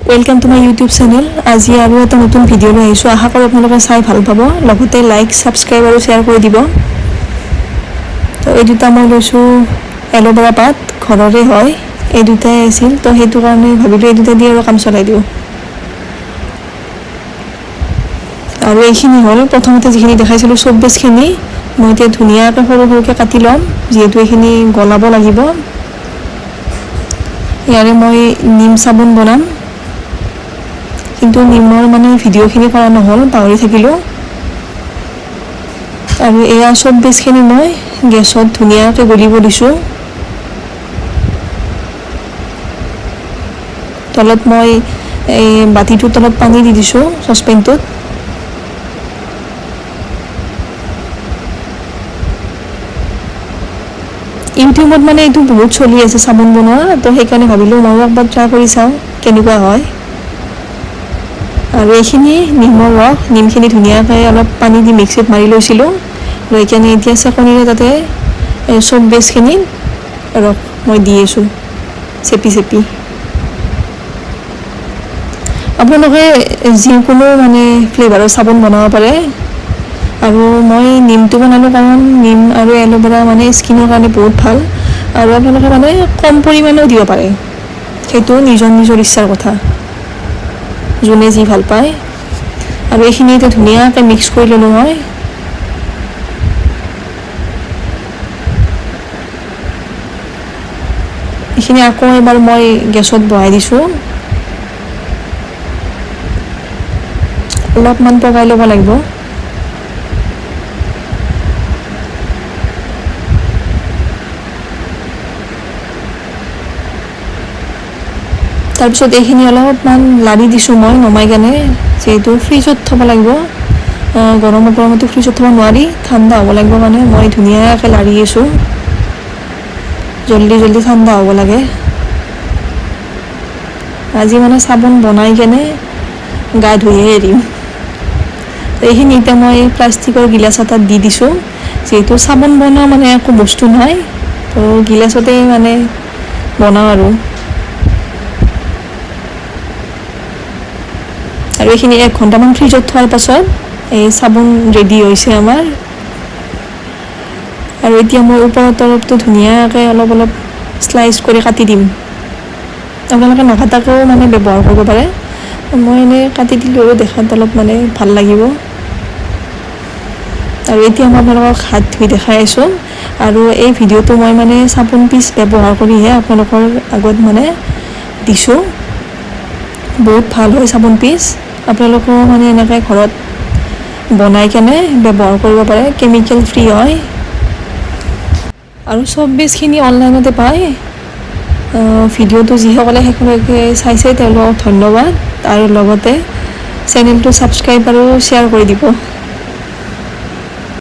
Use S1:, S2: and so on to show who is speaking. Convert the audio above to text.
S1: Welcome to my YouTube channel. আজি আৰু এটা নতুন ভিডিঅ' লৈ আহিছোঁ। আশা কৰোঁ আপোনালোকে চাই ভাল পাব, লগতে লাইক ছাবস্ক্ৰাইব আৰু শ্বেয়াৰ কৰি দিব। তো এই দুটা মই লৈছোঁ এল'ভেৰা পাত, ঘৰৰে হয়, এই দুটাই আছিল। তো সেইটো কাৰণে ভাবিলোঁ এই দুটা দি আৰু কাম চলাই দিওঁ। আৰু এইখিনি হ'ল প্ৰথমতে যিখিনি দেখাইছিলোঁ চব বেচখিনি মই এতিয়া ধুনীয়াকৈ সৰু সৰুকৈ কাটি ল'ম, যিহেতু এইখিনি গলাব লাগিব। ইয়াৰে মই নিম চাবোন বনাম, কিন্তু নিমৰ মানে ভিডিঅ'খিনি কৰা নহ'ল, পাহৰি থাকিলোঁ। আৰু এয়া চব বেচখিনি মই গেছত ধুনীয়াকৈ গলিব দিছোঁ। তলত মই এই বাতিটোৰ তলত পানী দি দিছোঁ, চচপেনটোত। ইউটিউবত মানে এইটো বহুত চলি আছে চাবোন বনোৱা, তো সেইকাৰণে ভাবিলোঁ ময়ো একবাৰ ট্ৰাই কৰি চাওঁ কেনেকুৱা হয়। আৰু এইখিনি নিমৰ ৰস, নিমখিনি ধুনীয়াকৈ অলপ পানী দি মিক্সিত মাৰি লৈছিলোঁ, লৈ কেনে এতিয়া চেকনিৰে তাতে চব বেচখিনি ৰস মই দি আছোঁ চেপি চেপি। আপোনালোকে যিকোনো মানে ফ্লেভাৰৰ চাবোন বনাব পাৰে। আৰু মই নিমটো বনালোঁ কাৰণ নিম আৰু এল'ভেৰা মানে স্কিনৰ কাৰণে বহুত ভাল, আৰু আপোনালোকে মানে কম পৰিমাণেও দিব পাৰে, সেইটো নিজৰ নিজৰ ইচ্ছাৰ কথা, যোনে যি ভাল পায়। আৰু এইখিনি এতিয়া ধুনীয়াকৈ মিক্স কৰি ল'লোঁ মই। এইখিনি আকৌ এবাৰ মই গেছত বহাই দিছোঁ, অলপমান পগাই ল'ব লাগিব। তাৰপিছত এইখিনি অলপমান লাৰি দিছোঁ মই নমাই কেনে, যিহেতু ফ্ৰিজত থ'ব লাগিব। গৰমতো ফ্ৰিজত থ'ব নোৱাৰি, ঠাণ্ডা হ'ব লাগিব। মানে মই ধুনীয়াকৈ লাৰি আছোঁ, জল্দি জল্দি ঠাণ্ডা হ'ব লাগে। আজি মানে চাবোন বনাই কেনে গা ধুইহে এৰিম। এইখিনি এতিয়া মই প্লাষ্টিকৰ গিলাচ এটাত দি দিছোঁ, যিহেতু চাবোন বনোৱা মানে একো বস্তু নাই, তো গিলাচতে মানে বনাওঁ আৰু এইখিনি 1 ঘণ্টামান ফ্ৰিজত থোৱাৰ পাছত এই চাবোন ৰেডি হৈছে আমাৰ। আৰু এতিয়া মই ওপৰৰ তৰফটো ধুনীয়াকৈ অলপ অলপ শ্লাইচ কৰি কাটি দিম। আপোনালোকে নাকাটাকৈও মানে ব্যৱহাৰ কৰিব পাৰে, মই এনেই কাটি দিলোঁ আৰু দেখাত অলপ মানে ভাল লাগিব। আৰু এতিয়া মই আপোনালোকক হাত ধুই দেখাই আছোঁ, আৰু এই ভিডিঅ'টো মই মানে চাবোন পিচ ব্যৱহাৰ কৰিহে আপোনালোকৰ আগত মানে দিছোঁ। বহুত ভাল হয় চাবোন পিচ, আপোনালোকেও মানে এনেকৈ ঘৰত বনাই কেনে ব্যৱহাৰ কৰিব পাৰে, কেমিকেল ফ্ৰী হয়। আৰু চব বেচখিনি অনলাইনতে পায়। ভিডিঅ'টো যিসকলে শেষলৈকে চাইছে তেওঁলোকক ধন্যবাদ, আৰু লগতে চেনেলটো ছাবস্ক্ৰাইব আৰু শ্বেয়াৰ কৰি দিব।